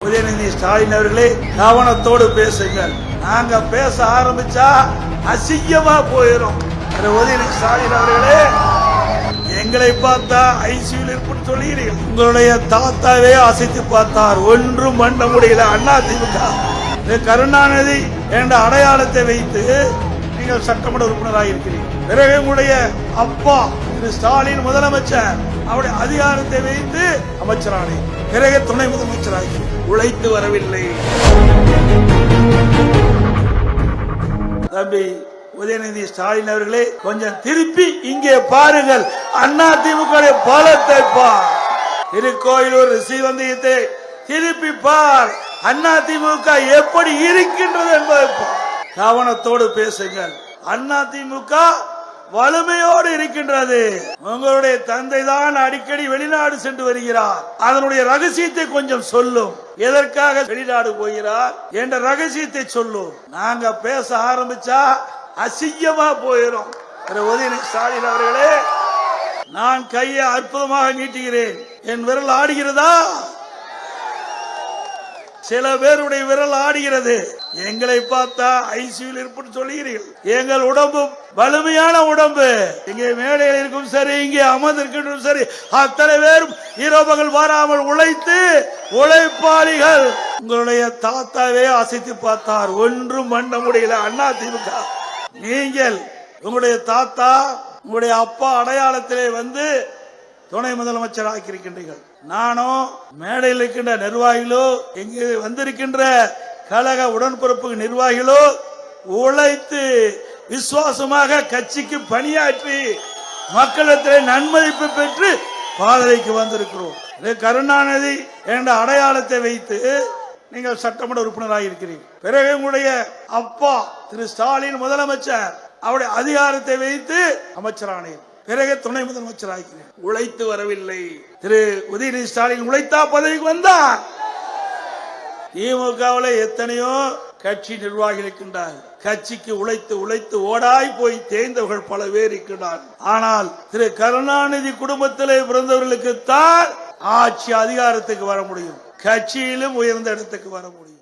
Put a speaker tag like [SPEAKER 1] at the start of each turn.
[SPEAKER 1] உதயநிதி ஸ்டாலின் அவர்களே, கவனத்தோடு பேசுங்கள். நாங்க பேச ஆரம்பிச்சா அசிங்கமா போயிடும். உதயநிதி ஸ்டாலின் அவர்களே, எங்களை பார்த்தா ஐசியூல இருப்புன்னு சொல்லுகிறீர்கள். உங்களுடைய தாத்தாவே அசைத்து பார்த்தார், ஒன்றும் பண்ண முடியல. அதிமுக கருணாநிதி என்ற அடையாளத்தை வைத்து நீங்கள் சட்டமன்ற உறுப்பினராக இருக்கிறீர்கள். பிறகு உங்களுடைய அப்பா திரு ஸ்டாலின் முதலமைச்சர், அவருடைய அதிகாரத்தை வைத்து அமைச்சரானே. பிறகு துணை முதலமைச்சராகி உழைத்து வரவில்லை. தம்பி உதயநிதி ஸ்டாலின் அவர்களே, கொஞ்சம் திருப்பி இங்கே பாருங்கள். அதிமுக பலத்தை பார். திருக்கோயிலூர் ஸ்ரீவந்தயத்தை திருப்பி பார். அதிமுக எப்படி இருக்கின்றது என்பதை பார். கவனத்தோடு பேசுங்கள். அதிமுக வலிமையோடு இருக்கின்றது. உங்களுடைய தந்தை தான் அடிக்கடி வெளிநாடு சென்று வருகிறார். அதனுடைய ரகசியத்தை கொஞ்சம் சொல்லும். எதற்காக வெளிநாடு போகிறார் என்ற ரகசியத்தை சொல்லும். நாங்க பேச ஆரம்பிச்சா அசிங்கமா போயிடும். உதயநிதி ஸ்டாலின் அவர்களே, நான் கையை அற்புதமாக நீட்டுகிறேன். என் விரல் ஆடுகிறதா? சில பேருடைய விரல் ஆடுகிறது. எங்களை பார்த்தா ஐசியூல இருப்புன்னு சொல்லுகிறீர்கள். எங்கள் உடம்பு வலிமையான உடம்பு. இங்கே மேடையில் இருக்கும் சரி, இங்கே அமர்ந்திருக்கின்றும் சரி, அத்தனை பேரும் இரவுகள் வராமல் உழைத்து உழைப்பாளிகள். உங்களுடைய தாத்தாவே அசைத்து பார்த்தார், ஒன்றும் பண்ண முடியல. அதிமுக நீங்கள் உங்களுடைய தாத்தா உங்களுடைய அப்பா அடையாளத்திலே வந்து துணை முதலமைச்சர் ஆக்கியிருக்கின்றீர்கள். நானும் மேடையில் இருக்கின்ற நிர்வாகிகளோ, இங்கு வந்திருக்கின்ற கழக உடன்பிறப்பு நிர்வாகிகளோ உழைத்து விசுவாசமாக கட்சிக்கு பணியாற்றி மக்களிடத்தில் நன்மதிப்பு பெற்று பாதனைக்கு வந்திருக்கிறோம். கருணாநிதி என்ற அடையாளத்தை வைத்து நீங்கள் சட்டமன்ற உறுப்பினராக இருக்கிறீர்கள். பிறகு உங்களுடைய அப்பா திரு ஸ்டாலின் முதலமைச்சர், அவருடைய அதிகாரத்தை வைத்து அமைச்சரானேன். பிறகு துணை முதலமைச்சராகிறேன். உழைத்து வரவில்லை. திரு உதயநிதி ஸ்டாலின் உழைத்தா பதவிக்கு வந்தார். திமுகவில் எத்தனையோ கட்சி நிர்வாகிகள் இருக்கின்றார்கள். கட்சிக்கு உழைத்து உழைத்து ஓடாய் போய் தேய்ந்தவர்கள் பல பேர் இருக்கின்றார்கள். ஆனால் திரு கருணாநிதி குடும்பத்திலே பிறந்தவர்களுக்கு தான் ஆட்சி அதிகாரத்துக்கு வர முடியும், கட்சியிலும் உயர்ந்த இடத்துக்கு வர முடியும்.